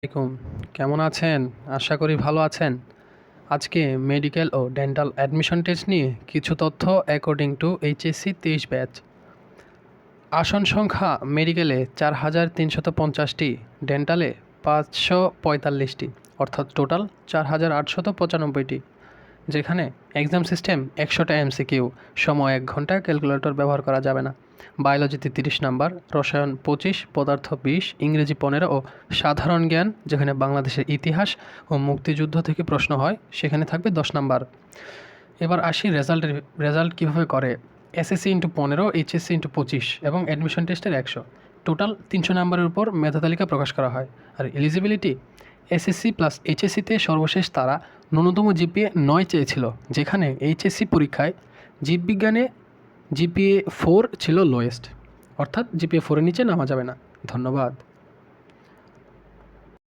আলাইকুম। কেমন আছেন? আশা করি ভালো আছেন। আজকে মেডিকেল ও ডেন্টাল অ্যাডমিশন টেস্ট নিয়ে কিছু তথ্য অ্যাকর্ডিং টু এইচএসসি 23 ব্যাচ। আসন সংখ্যা মেডিকেলে ৪,৩৫০টি, ডেন্টালে ৫৪৫টি, অর্থাৎ টোটাল ৪,৮৯৫টি। যেখানে এক্সাম সিস্টেম ১০০টা এমসিকিউ, সময় ১ ঘন্টা, ক্যালকুলেটর ব্যবহার করা যাবে না। বায়োলজিতে ৩০ নাম্বার, রসায়ন ২৫, পদার্থ ২০, ইংরেজি ১৫ ও সাধারণ জ্ঞান, যেখানে বাংলাদেশের ইতিহাস ও মুক্তিযুদ্ধ থেকে প্রশ্ন হয়, সেখানে থাকবে ১০ নাম্বার। এবার আসি রেজাল্ট কীভাবে করে। এসএসসি ইন্টু ১৫, এইচএসসি ইন্টু ২৫ এবং অ্যাডমিশন টেস্টের ১০০, টোটাল ৩০০ নাম্বারের উপর মেধা তালিকা প্রকাশ করা হয়। আর এলিজিবিলিটি, এসএসসি প্লাস এইচএসসিতে সর্বশেষ তারা ন্যূনতম জিপিএ ৯ চেয়েছিল, যেখানে এইচএসসি পরীক্ষায় জীববিজ্ঞানে জিপিএ 4 ছিল লোয়েস্ট, অর্থাৎ জিপিএ 4-এর নিচে নামা যাবে না। ধন্যবাদ।